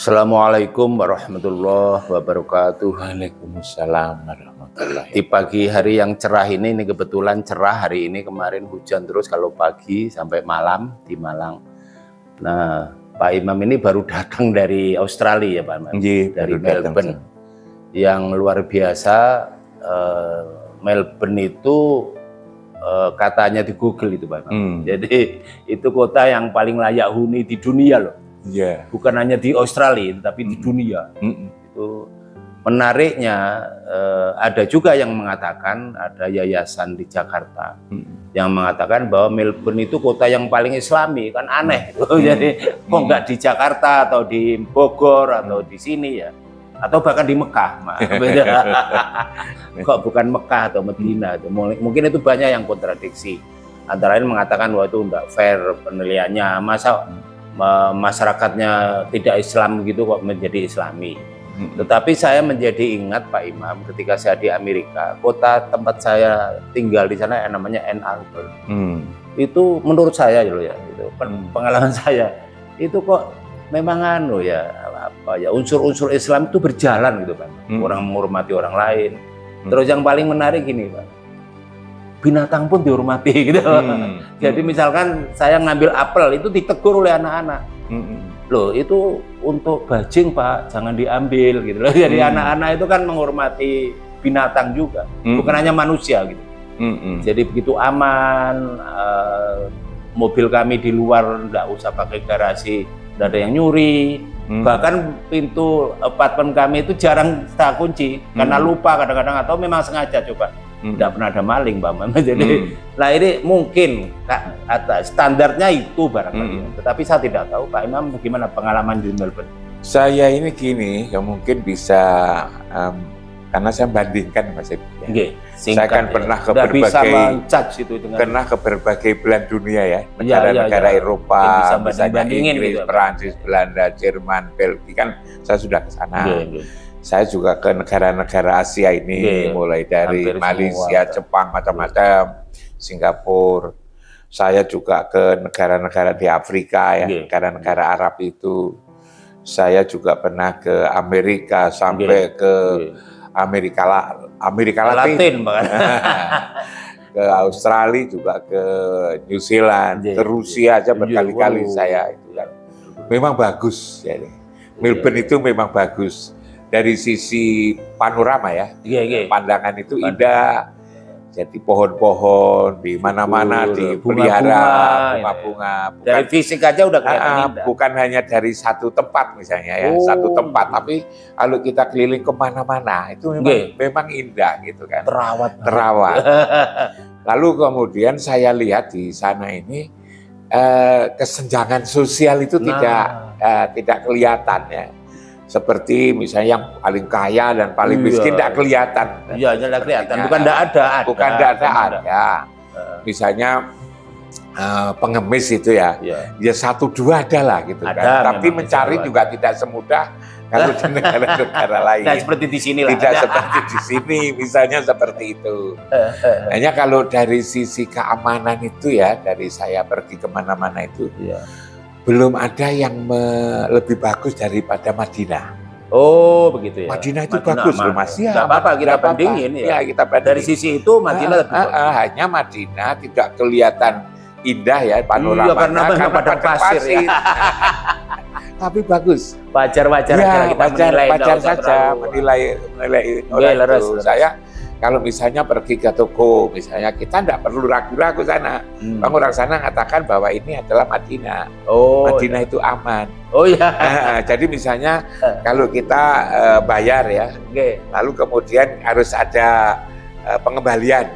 Assalamualaikum warahmatullahi wabarakatuh. Waalaikumsalam warahmatullahi Di pagi hari yang cerah ini kebetulan cerah hari ini, kemarin hujan terus kalau pagi sampai malam di Malang. Nah, Pak Imam ini baru datang dari Australia ya Pak Imam, dari Melbourne. Yang luar biasa, Melbourne itu katanya di Google itu Pak Imam. Jadi itu kota yang paling layak huni di dunia loh. Yeah. Bukan hanya di Australia, tapi di dunia. Itu menariknya, ada juga yang mengatakan, ada yayasan di Jakarta yang mengatakan bahwa Melbourne itu kota yang paling Islami, kan aneh. Jadi kok nggak di Jakarta atau di Bogor atau di sini ya, atau bahkan di Mekah, kok bukan Mekah atau Medina? Mungkin itu banyak yang kontradiksi. Antara lain mengatakan bahwa itu nggak fair penilaiannya, masa masyarakatnya tidak Islam gitu kok menjadi Islami. Tetapi saya menjadi ingat Pak Imam ketika saya di Amerika, kota tempat saya tinggal di sana yang namanya Ann Arbor. Itu menurut saya loh ya, itu pengalaman saya, itu kok memang unsur-unsur Islam itu berjalan gitu Pak. Orang menghormati orang lain. Terus yang paling menarik gini Pak, binatang pun dihormati gitu. Jadi misalkan saya ngambil apel itu ditegur oleh anak-anak. Loh itu untuk bajing Pak, jangan diambil gitu loh. Jadi anak-anak itu kan menghormati binatang juga, bukan hanya manusia gitu. Jadi begitu aman, mobil kami di luar nggak usah pakai garasi, nggak ada yang nyuri. Bahkan pintu apartemen kami itu jarang kita kunci karena lupa kadang-kadang atau memang sengaja coba. Tidak pernah ada maling Pak Mama. Jadi nah ini mungkin standarnya itu barangkali. Tetapi saya tidak tahu Pak Imam bagaimana pengalaman di Melbourne. Saya ini gini, ya mungkin bisa karena saya bandingkan Mas Ibu. Ya. Saya kan pernah ke berbagai belahan dunia ya, negara-negara Eropa, misalnya Inggris, Perancis, Belanda, Jerman, Belgia, kan saya sudah ke sana. Saya juga ke negara-negara Asia ini, mulai dari Malaysia, Jepang, macam-macam, Singapura. Saya juga ke negara-negara di Afrika ya, negara-negara Arab itu. Saya juga pernah ke Amerika sampai ke Amerika Latin, ke Australia juga, ke New Zealand, ke Rusia aja berkali-kali saya itu kan. Memang bagus ya. Melbourne itu memang bagus. Dari sisi panorama ya, pandangan itu indah. Jadi pohon-pohon di mana-mana dipelihara, bunga-bunga. Dari fisik aja udah kelihatan indah. Bukan hanya dari satu tempat misalnya ya, satu tempat, tapi kalau kita keliling kemana-mana itu memang indah gitu kan. Terawat. Lalu kemudian saya lihat di sana ini kesenjangan sosial itu tidak kelihatan ya. Seperti misalnya yang paling kaya dan paling miskin tidak kelihatan. Iya, tidak kelihatan. Bukan tidak ada. Bukan tidak ada. Misalnya pengemis itu ya, ya satu dua ada lah gitu kan. Tapi mencari juga tidak semudah kalau di negara-negara lain. Tidak seperti di sini lah. Tidak seperti di sini, misalnya seperti itu. Hanya kalau dari sisi keamanan itu ya, dari saya pergi kemana-mana itu. Belum ada yang lebih bagus daripada Madinah. Oh begitu ya. Madinah itu bagus loh Mas. Tidak apa-apa kita bandingin ya. Kita bandingin. Dari sisi itu Madinah lebih bagus. Hanya Madinah tidak kelihatan indah ya panoramanya karena padang pasir. Ya. Tapi bagus. Wajar-wajar ya, wajar saja menilai itu. Saya kalau misalnya pergi ke toko, misalnya kita tidak perlu ragu-ragu sana. Orang sana mengatakan bahwa ini adalah Madinah. Madinah itu aman. Jadi misalnya kalau kita bayar ya, lalu kemudian harus ada pengembalian.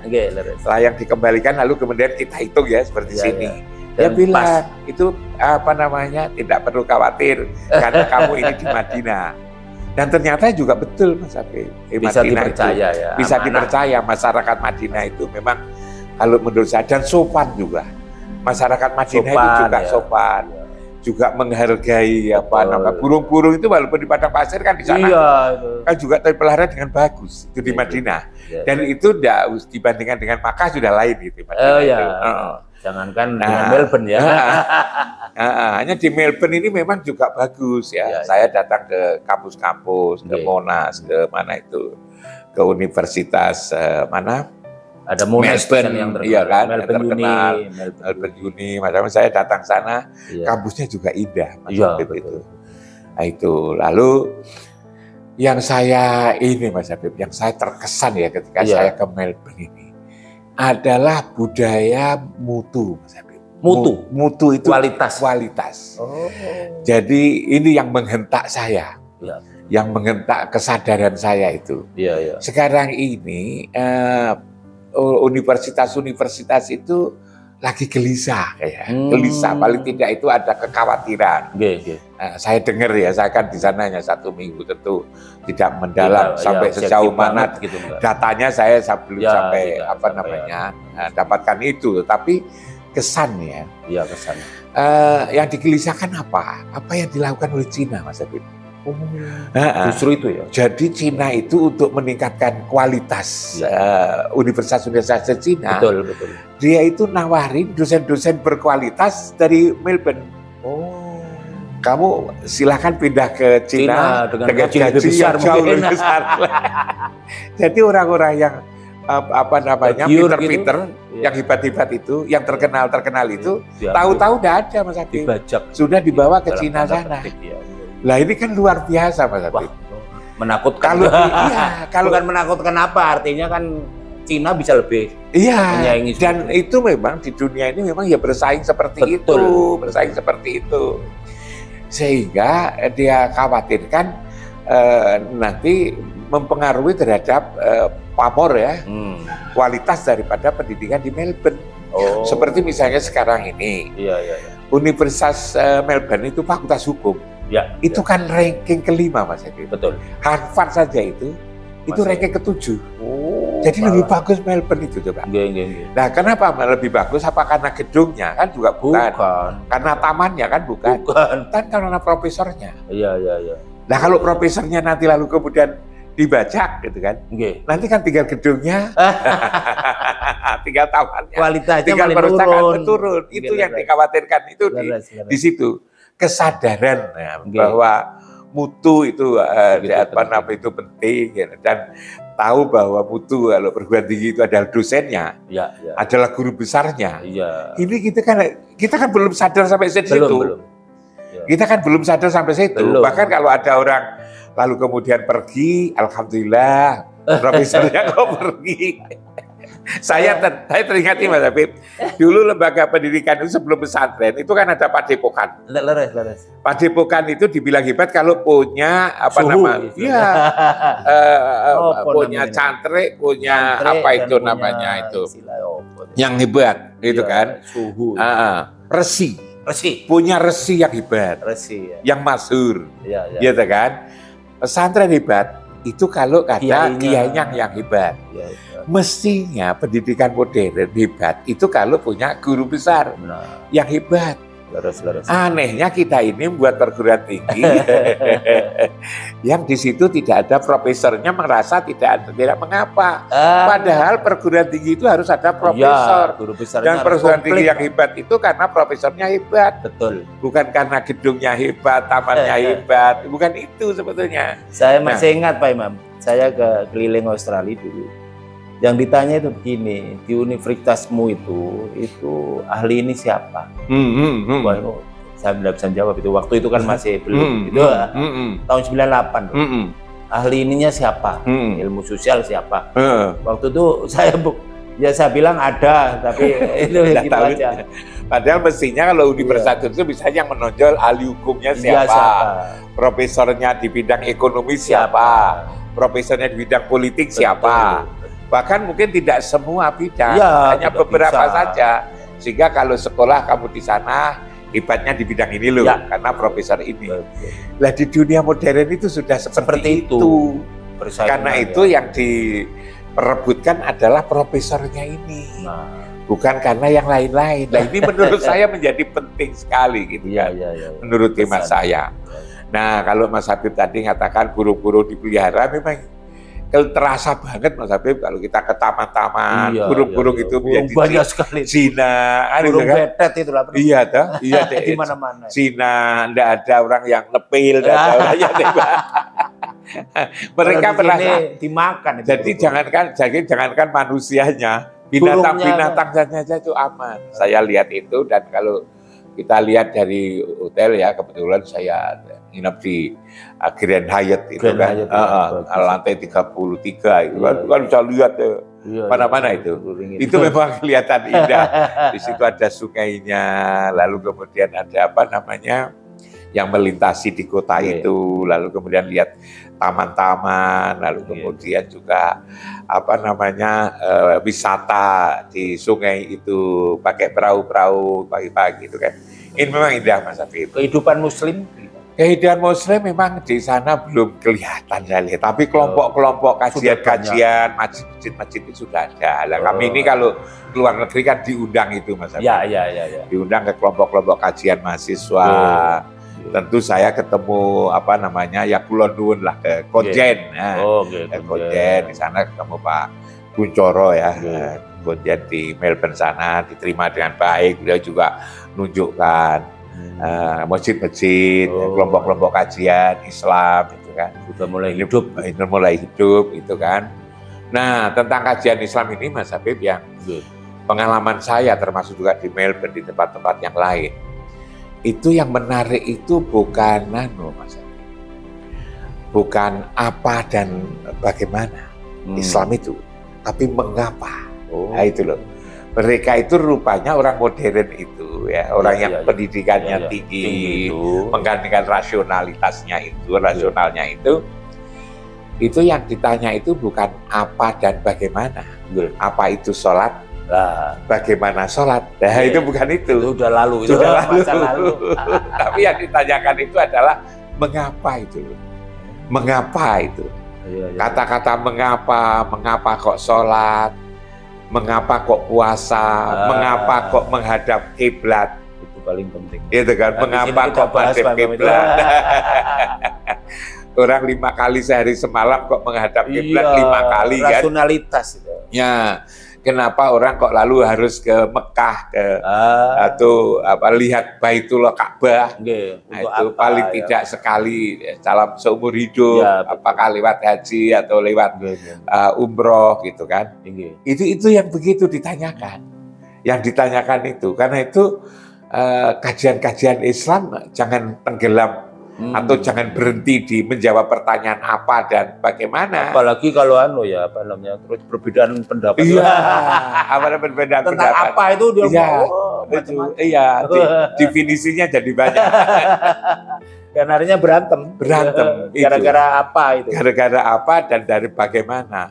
Setelah yang dikembalikan, lalu kemudian kita hitung ya seperti sini. Dia bilang itu tidak perlu khawatir karena kamu ini di Madinah. Dan ternyata juga betul Mas Abi. Bisa dipercaya itu, ya. Bisa dipercaya masyarakat Madinah itu memang kalau menurut saya, dan sopan juga. Masyarakat Madinah itu juga sopan. Juga menghargai burung-burung itu walaupun di padang pasir kan di sana kan juga terpelihara dengan bagus itu di Madinah. Dan itu tidak dibandingkan dengan Makkah sudah lain gitu. Jangankan dengan Melbourne ya. Hanya di Melbourne ini memang juga bagus ya. Saya datang ke kampus-kampus, ke Monash, ke mana itu, ke universitas mana? Ada Monash Melbourne, yang terkenal, iya kan, Melbourne terkenal, Melbourne Uni, macam saya datang sana, kampusnya juga indah, Mas Habib itu. Nah itu, lalu yang saya ini Mas Habib, yang saya terkesan ya ketika saya ke Melbourne ini adalah budaya mutu, Mas Habib. Mutu itu kualitas. Oh. Jadi ini yang menghentak saya, yang menghentak kesadaran saya itu. Sekarang ini universitas-universitas itu lagi gelisah kayak, gelisah paling tidak itu ada kekhawatiran. Saya dengar ya, saya kan di sana hanya 1 minggu, tentu tidak mendalam sampai sejauh mana gitu, datanya saya belum sampai apa namanya dapatkan itu, tapi kesannya, yang digelisahkan apa yang dilakukan oleh Cina, Mas Habib. Justru itu ya. Jadi Cina itu untuk meningkatkan kualitas universitas-universitas Cina. Betul. Dia itu nawarin dosen-dosen berkualitas dari Melbourne. Kamu silahkan pindah ke Cina dengan gaji yang jauh lebih besar. Jadi orang-orang yang pinter-pinter, yang hebat-hebat itu, yang terkenal itu, tahu-tahu udah ada Mas Habib. Sudah dibawa ke Cina sana. Lah ini kan luar biasa Mas Habib. Menakutkan. Kalau bukan menakutkan apa? Artinya kan Cina bisa lebih menyaingi. Dan itu memang di dunia ini memang ya bersaing seperti itu. Sehingga dia khawatirkan nanti mempengaruhi terhadap pamor ya, kualitas daripada pendidikan di Melbourne. Seperti misalnya sekarang ini, Universitas Melbourne itu Fakultas Hukum. Itu kan ranking ke-5 Mas Habib. Betul. Harvard saja itu ranking ke-7. Jadi lebih bagus Melbourne itu coba. Nah, kenapa lebih bagus? Apa karena gedungnya? Kan juga bukan. Karena tamannya kan bukan. Kan karena profesornya. Iya. Nah, kalau profesornya nanti lalu kemudian dibajak gitu kan. Nanti kan tinggal gedungnya. Tinggal tamannya. Kualitasnya tinggal malah turun. Itu yang dikhawatirkan itu di situ. Kesadaran bahwa mutu itu itu penting dan tahu bahwa mutu kalau perguruan tinggi itu adalah dosennya, adalah guru besarnya. Ini kita kan belum sadar sampai situ. Kita kan belum sadar sampai situ. Bahkan kalau ada orang lalu kemudian pergi, alhamdulillah profesornya kok pergi. Saya teringat nih Mas Habib, dulu lembaga pendidikan itu sebelum pesantren itu kan ada padepokan. Padepokan itu dibilang hebat kalau punya punya cantrik, punya namanya itu, yang hebat, itu kan. Suhu. Resi. Punya resi yang hebat, yang masyhur, gitu kan. Pesantren hebat itu kalau ada kiainya yang hebat. Mestinya pendidikan modern hebat itu kalau punya guru besar yang hebat. Anehnya kita ini membuat perguruan tinggi yang di situ tidak ada profesornya, merasa tidak mengapa. Padahal perguruan tinggi itu harus ada profesor. Dan perguruan tinggi yang hebat itu karena profesornya hebat. Betul. Bukan karena gedungnya hebat, tamannya hebat. Bukan itu sebetulnya. Saya masih ingat Pak Imam, saya keliling Australia dulu. Yang ditanya itu begini, di universitasmu itu ahli ini siapa? Saya tidak bisa jawab itu. Waktu itu kan masih belum. Itu tahun 98. Ahli ininya siapa? Ilmu sosial siapa? Waktu itu saya bilang ada, tapi itu gitu aja. Padahal mestinya kalau universitas itu bisa yang menonjol ahli hukumnya siapa? Profesornya di bidang ekonomi siapa? Profesornya di bidang politik siapa? Bahkan mungkin tidak semua bidang, hanya beberapa saja. Sehingga kalau sekolah kamu di sana, hebatnya di bidang ini loh, karena profesor ini. Lah di dunia modern itu sudah seperti itu. Karena itu yang diperebutkan adalah profesornya ini. Bukan karena yang lain-lain. Nah ini menurut saya menjadi penting sekali gitu kan. Menurut hemat saya. Nah kalau Mas Habib tadi mengatakan guru-guru dipelihara, memang terasa banget Mas Habib kalau kita ke taman-taman, burung-burung itu banyak sekali. Cina, burung betet itu lah. Iya toh, iya di mana-mana. Cina, enggak ada orang yang nepil, enggak ada orang yang nembak. Mereka merasa dimakan. Jadi jangankan manusianya, binatang-binatang saja itu aman. Saya lihat itu, dan kalau kita lihat dari hotel ya, kebetulan saya nginep di Grand Hyatt itu kan, lantai 33 itu kan bisa lihat mana-mana itu. Itu memang kelihatan indah. Di situ ada sungainya, lalu kemudian ada apa namanya yang melintasi di kota itu, lalu kemudian lihat taman-taman, lalu kemudian juga apa namanya wisata di sungai itu pakai perahu-perahu pagi-pagi itu kan. Ini memang indah Mas Habib. Kehidupan Muslim? Kehidupan Muslim memang di sana belum kelihatan saya lihat, tapi kelompok-kelompok kajian-kajian, masjid-masjid itu sudah ada. Nah, kami ini kalau keluar negeri kan diundang itu Mas Habib. Ya. Diundang ke kelompok-kelompok kajian mahasiswa. Tentu saya ketemu apa namanya ya kulon nuwun lah ke Konjen. Ke Konjen di sana ketemu Pak Kuncoro ya. Konjen di Melbourne sana diterima dengan baik. Beliau juga nunjukkan masjid-masjid, kelompok-kelompok kajian Islam itu kan. Sudah mulai hidup itu kan. Nah, tentang kajian Islam ini Mas Habib yang pengalaman saya termasuk juga di Melbourne di tempat-tempat yang lain. Itu yang menarik itu bukan Mas Habib. Bukan apa dan bagaimana Islam itu, tapi mengapa. Nah itu loh. Mereka itu rupanya orang modern itu ya, orang yang pendidikannya tinggi, menggandingkan rasionalitasnya itu, rasionalnya itu yang ditanya itu bukan apa dan bagaimana. Apa itu sholat, bagaimana sholat. Nah itu bukan itu. Itu udah lalu, masa lalu. Tapi yang ditanyakan itu adalah mengapa itu. Mengapa itu. Kata-kata mengapa kok sholat, mengapa kok puasa, mengapa kok menghadap kiblat, itu paling penting. Itu kan, mengapa kok menghadap kiblat. Orang 5 kali sehari semalam kok menghadap kiblat 5 kali kan? Rasionalitas itu. Ya, kenapa orang kok lalu harus ke Mekah atau apa lihat Baitullah Ka'bah? Nah, itu paling tidak sekali dalam seumur hidup, apakah lewat haji atau lewat umroh gitu kan? Itu yang begitu ditanyakan. Yang ditanyakan itu karena itu kajian-kajian Islam jangan tenggelam atau jangan berhenti di menjawab pertanyaan apa dan bagaimana. Apalagi kalau terus perbedaan pendapat. Iya, perbedaan tentang pendapat. Apa itu dia definisinya jadi banyak. Kan akhirnya berantem. Gara-gara apa itu? Gara-gara apa dan dari bagaimana.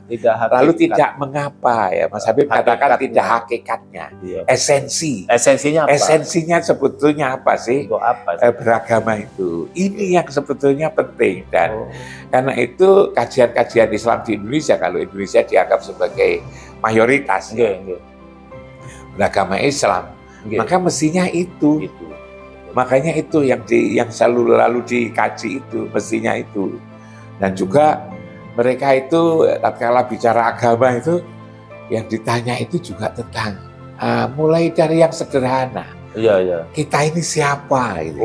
Lalu tidak mengapa ya Mas Habib katakan tidak hakikatnya. Esensinya apa? Esensinya sebetulnya apa sih? Untuk apa sih? Beragama itu. Ini yang sebetulnya penting dan karena itu kajian-kajian Islam di Indonesia, kalau Indonesia dianggap sebagai mayoritas beragama Islam, maka mestinya itu. Makanya itu yang selalu dikaji itu, mestinya itu. Dan juga mereka itu tatkala bicara agama itu yang ditanya itu juga tentang mulai dari yang sederhana. Kita ini siapa gitu.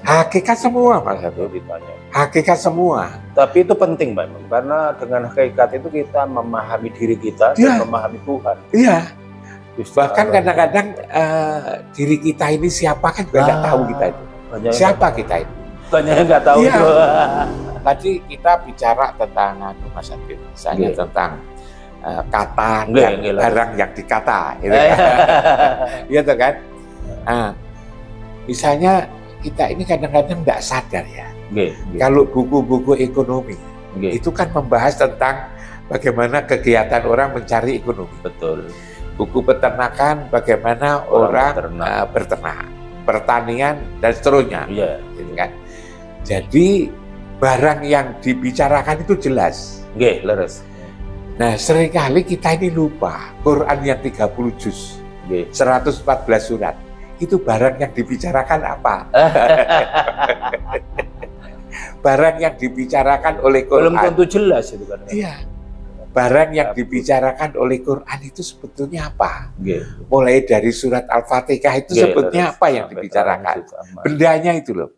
Hakikat semua Mas Habib ditanya. Hakikat semua. Tapi itu penting Pak, karena dengan hakikat itu kita memahami diri kita dan memahami Tuhan. Iya. Bahkan kadang-kadang diri kita ini siapa kan juga nggak tahu kita itu. Siapa kita itu? Banyak yang nggak tahu. Tadi kita bicara tentang Mas Habib, misalnya tentang kata dan barang yang dikata, gitu kan? Nah, misalnya kita ini kadang-kadang nggak sadar ya. Kalau buku-buku ekonomi itu kan membahas tentang bagaimana kegiatan orang mencari ekonomi. Betul. Buku peternakan bagaimana orang berternak, pertanian dan seterusnya. Gitu kan. Jadi barang yang dibicarakan itu jelas. Leres. Nah, seringkali kita ini lupa Quran yang 30 juz, 114 surat. Itu barang yang dibicarakan apa? barang yang dibicarakan oleh Quran. Belum tentu jelas itu kan. Iya. Barang yang dibicarakan oleh Quran itu sebetulnya apa? Mulai dari surat Al-Fatihah itu sebetulnya apa yang dibicarakan? Bendanya itu loh.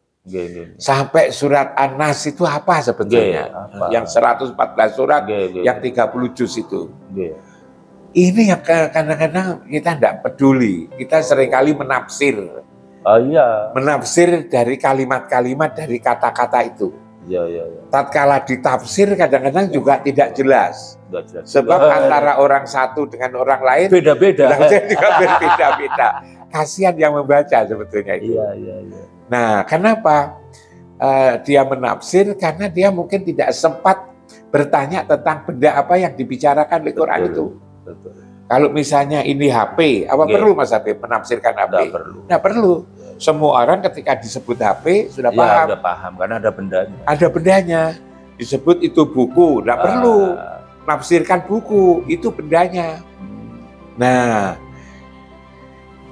Sampai surat An-Nas itu apa sebetulnya? Yang 114 surat, yang 30 juz itu. Ini yang kadang-kadang kita tidak peduli. Kita seringkali menafsir. Menafsir dari kalimat-kalimat, dari kata-kata itu. Tatkala ditafsir kadang-kadang juga tidak jelas. Sebab antara orang satu dengan orang lain beda-beda. Juga berbeda-beda. Kasihan yang membaca sebetulnya itu. Nah, kenapa dia menafsir? Karena dia mungkin tidak sempat bertanya tentang benda apa yang dibicarakan di Quran itu. Kalau misalnya ini HP, apa perlu Mas Habib menafsirkan HP? Tidak perlu. Semua orang ketika disebut HP sudah paham. Sudah paham karena ada bendanya. Ada bendanya. Disebut itu buku, tidak perlu menafsirkan buku, itu bendanya. Nah,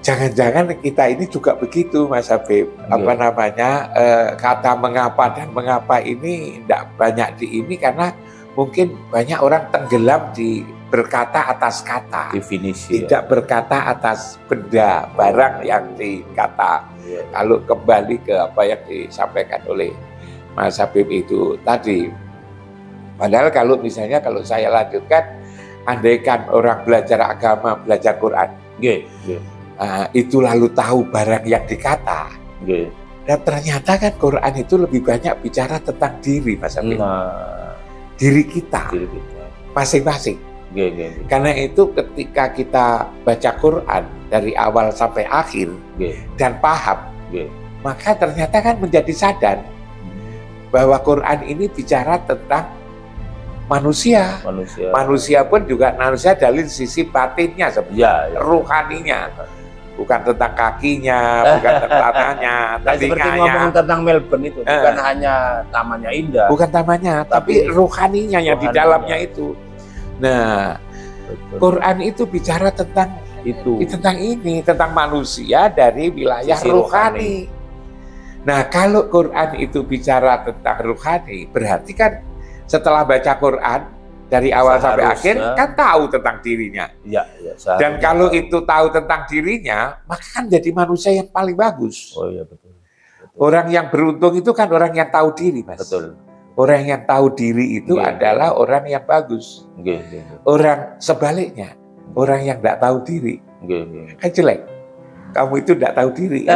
jangan-jangan kita ini juga begitu, Mas Habib. Apa namanya, kata mengapa dan mengapa ini tidak banyak di ini karena mungkin banyak orang tenggelam di berkata atas kata, definisi, tidak berkata atas benda, barang yang dikata. Kalau kembali ke apa yang disampaikan oleh Mas Habib itu tadi, padahal kalau misalnya kalau saya lanjutkan, andaikan orang belajar agama, belajar Quran, itu lalu tahu barang yang dikata, dan ternyata kan Quran itu lebih banyak bicara tentang diri, Mas Habib, diri kita, masing-masing. Karena itu ketika kita baca Quran dari awal sampai akhir dan paham, maka ternyata kan menjadi sadar bahwa Quran ini bicara tentang manusia. Manusia pun juga manusia dari sisi batinnya sebenarnya, ruhaninya. Bukan tentang kakinya, bukan tentang tangannya, telinganya. Seperti ngomong tentang Melbourne itu, bukan hanya tamannya indah. Bukan tamannya, tapi ruhaninya yang di dalamnya itu. Nah, Quran itu bicara tentang itu, tentang ini, tentang manusia dari wilayah ruhani. Nah, kalau Quran itu bicara tentang ruhani, berarti kan setelah baca Quran dari awal sampai akhir kan tahu tentang dirinya. Dan kalau itu tahu tentang dirinya, maka kan jadi manusia yang paling bagus. Betul. Orang yang beruntung itu kan orang yang tahu diri, Mas. Betul. Orang yang tahu diri itu adalah orang yang bagus. Orang sebaliknya, orang yang tidak tahu diri, kan jelek. Kamu itu tidak tahu diri.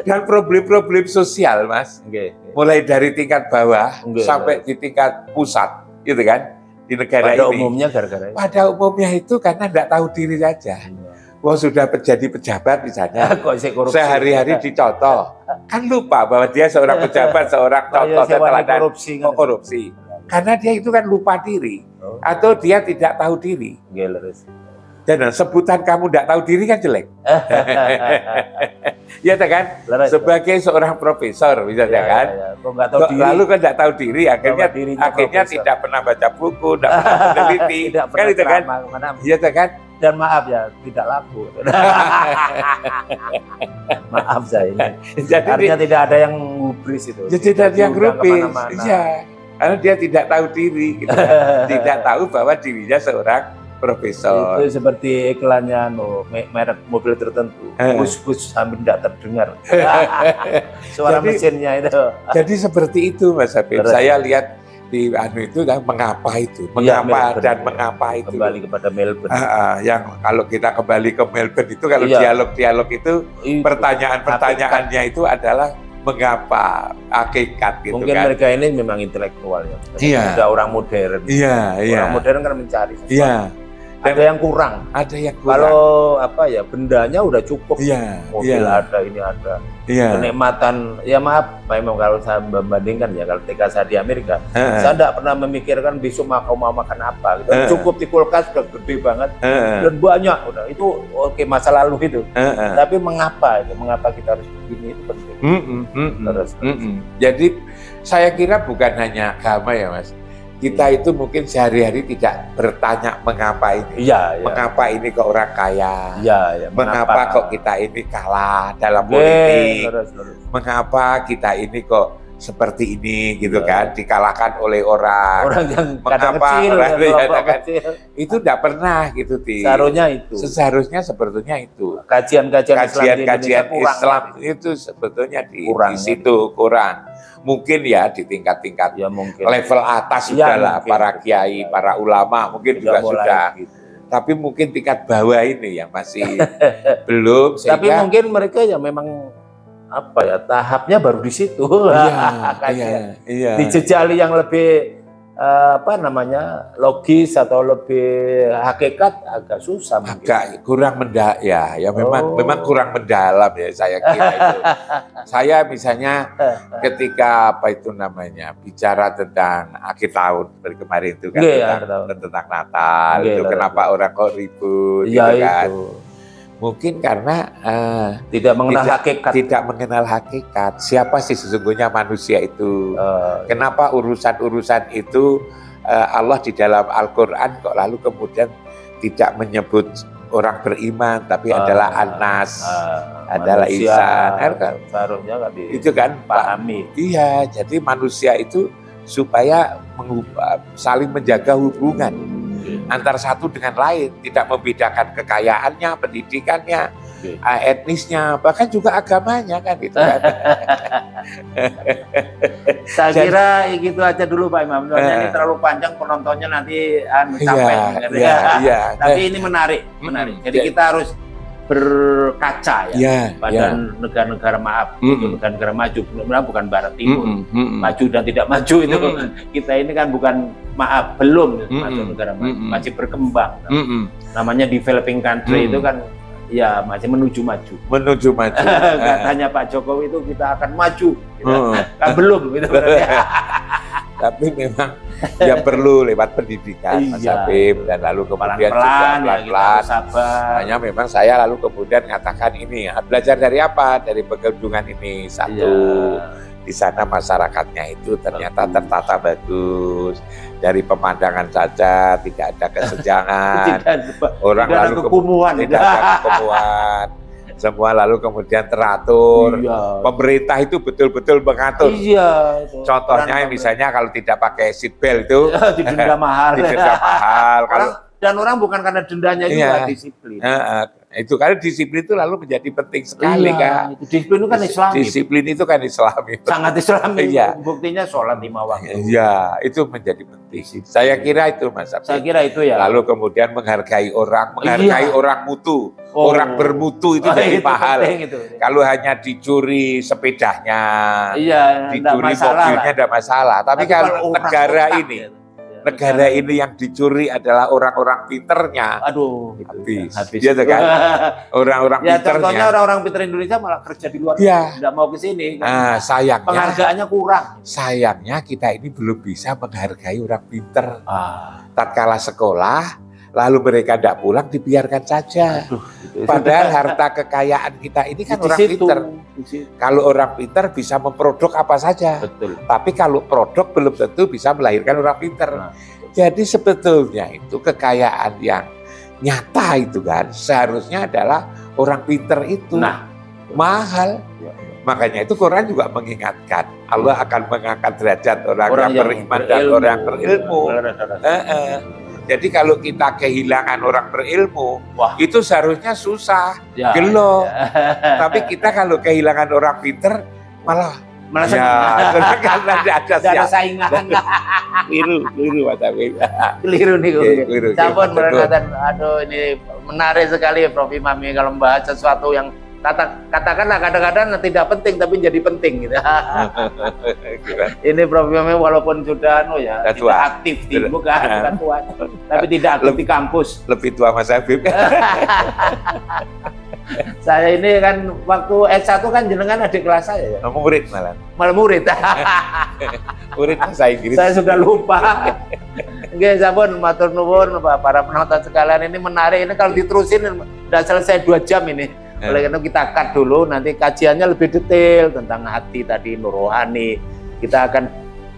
Dan problem-problem sosial, Mas, mulai dari tingkat bawah sampai di tingkat pusat, gitu kan, di negara ini. Pada umumnya itu karena tidak tahu diri saja. Wah, sudah menjadi pejabat misalnya, sehari-hari dicontoh, kan lupa bahwa dia seorang pejabat, seorang contoh teladan korupsi. Karena dia itu kan lupa diri, atau dia tidak tahu diri. Dan sebutan kamu tidak tahu diri kan jelek. Ya kan? Sebagai seorang profesor misalnya kan, lalu kan tidak tahu diri, akhirnya tidak pernah baca buku, tidak pernah meneliti, kan itu kan? Iya kan? Dan maaf ya, tidak laku. Maaf saya. Jadi artinya tidak ada yang ngubris itu. Jadi tidak ada yang ngubris. Iya, karena dia tidak tahu diri, gitu. Tidak tahu bahwa dirinya seorang profesor. Itu seperti iklannya merek mobil tertentu, bus-bus hampir tidak terdengar. Suara mesinnya itu. Jadi seperti itu, Mas Habib. Saya lihat di itu kan mengapa itu, mengapa itu. Kembali kepada Melbourne. Yang kalau kita kembali ke Melbourne itu, kalau dialog-dialog itu pertanyaan-pertanyaannya itu adalah mengapa, hakikat gitu. Mungkin kan. Mereka ini memang intelektual ya. Iya. Ada orang modern. Iya. Orang modern kan mencari sesuatu. Iya. Ada yang kurang. Kalau bendanya udah cukup. Mobil ada, ini ada. Kenikmatan, ya maaf, memang kalau saya membandingkan ya, kalau ketika saya di Amerika, saya tidak pernah memikirkan besok mau makan apa. Gitu. Cukup di kulkas udah gede banget dan banyak. Udah itu oke, masa lalu itu. Tapi mengapa kita harus begini itu penting. Jadi saya kira bukan hanya agama ya, Mas. Kita itu mungkin sehari-hari tidak bertanya mengapa ini. Iya, mengapa ini kok orang kaya? Iya, mengapa kok kita ini kalah dalam politik? Mengapa kita ini kok seperti ini gitu kan, dikalahkan oleh orang yang mengapa kecil, itu tidak pernah gitu. Seharusnya sebetulnya itu kajian-kajian Islam itu sebetulnya di situ kurang. Mungkin ya di tingkat-tingkat level atas sudahlah para kiai, para ulama mungkin juga sudah. Gitu. Tapi mungkin tingkat bawah ini yang masih belum. Sehingga, tapi mungkin mereka ya memang tahapnya baru di situ. Iya. Dijejali yang lebih logis atau lebih hakikat agak susah. Agak kurang memang kurang mendalam ya saya kira itu. Saya misalnya ketika bicara tentang akhir tahun seperti kemarin itu kan tentang Natal itu kenapa orang kok ribut gitu kan. Mungkin karena tidak mengenal hakikat. Siapa sih sesungguhnya manusia itu? Kenapa urusan-urusan itu Allah di dalam Al-Quran kok lalu kemudian tidak menyebut orang beriman, tapi adalah An-Nas, adalah insan. Seharusnya itu kan pahami. Iya, jadi manusia itu supaya saling menjaga hubungan antar satu dengan lain, tidak membedakan kekayaannya, pendidikannya, etnisnya, bahkan juga agamanya kan gitu kan. Saya kira gitu aja dulu Pak Imam. Ini terlalu panjang penontonnya nanti capek. Tapi ini menarik. Jadi kita harus berkaca pada negara-negara negara-negara maju, bukan barat timur, maju dan tidak maju itu. Kita ini kan bukan belum masuk negara maju, masih berkembang. Namanya developing country itu kan ya masih menuju maju. Katanya Pak Jokowi itu kita akan maju, kan belum gitu. Tapi memang ya perlu lewat pendidikan Mas Habib, dan lalu kemudian pelan-pelan hanya memang saya lalu kemudian mengatakan ini belajar dari apa, dari pegunungan ini di sana masyarakatnya itu ternyata tertata bagus, dari pemandangan saja tidak ada kesenjangan, orang lalu tidak ada kekumuhan. Semua lalu kemudian teratur. Pemerintah itu betul-betul mengatur. Contohnya misalnya kalau tidak pakai seat belt itu didenda mahal. Dan orang bukan karena dendanya juga disiplin. Itu karena disiplin itu lalu menjadi penting sekali kan. Disiplin itu kan Islam. Disiplin itu kan Islam. Sangat Islami. Buktinya sholat 5 waktu. Iya, itu menjadi penting. Saya kira itu Mas Habib. Saya kira itu ya. Lalu kemudian menghargai orang mutu. Orang bermutu itu jadi mahal. Kalau hanya dicuri sepedanya, dicuri mobilnya tidak masalah. Tapi kalau negara ini yang dicuri adalah orang-orang pinternya. Habis. Gitu kan? Orang-orang pinternya. Contohnya orang-orang pinter Indonesia malah kerja di luar, tidak mau ke sini. Sayangnya penghargaannya kurang. Sayangnya kita ini belum bisa menghargai orang pinter. Tatkala sekolah, lalu mereka tidak pulang, dibiarkan saja. Padahal harta kekayaan kita ini kan orang pinter. Kalau orang pinter bisa memproduk apa saja. Tapi kalau produk belum tentu bisa melahirkan orang pinter. Jadi sebetulnya itu kekayaan yang nyata itu kan seharusnya adalah orang pinter itu. Mahal. Makanya itu Quran juga mengingatkan Allah akan mengangkat derajat orang yang beriman dan orang berilmu. Jadi kalau kita kehilangan orang berilmu, itu seharusnya susah, gelo. Tapi kita kalau kehilangan orang pinter, malah karena ada saingan. Keliru Mas Habib. Keliru nih. Sampun berkatan, aduh ini menarik sekali Prof Imam kalau membahas sesuatu yang katakanlah kadang-kadang tidak penting tapi jadi penting gitu. Ini Prof Imam walaupun sudah tidak aktif di bukan tua, tapi tidak aktif di kampus. Lebih tua Mas Habib. Saya ini kan waktu S1 kan jenengan adik kelas saya. Murid malah murid. Murid bahasa Inggris. Saya sudah lupa. Nggih, sampun matur nuwun para penonton sekalian, ini menarik. Ini kalau diterusin udah selesai 2 jam ini. Oleh karena kita cut dulu, nanti kajiannya lebih detail tentang hati tadi, nur rohani. Kita akan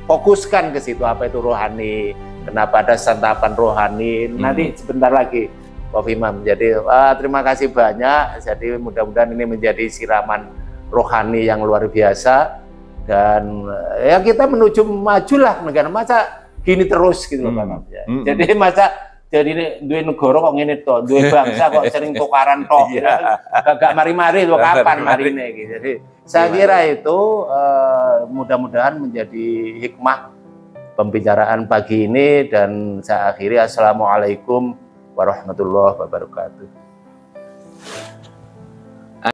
fokuskan ke situ apa itu rohani, kenapa ada santapan rohani. Nanti sebentar lagi Prof. Imam. Jadi terima kasih banyak. Jadi mudah-mudahan ini menjadi siraman rohani yang luar biasa, dan ya kita menuju majulah negara. Masa gini terus gitu loh Pak. Jadi masa jadi duwe negara kok ngene to, duwe bangsa kok sering tukaran tok. Gak mari-mari lho, kapan marine gitu. Jadi saya kira itu mudah-mudahan menjadi hikmah pembicaraan pagi ini, dan saya akhiri assalamualaikum warahmatullahi wabarakatuh.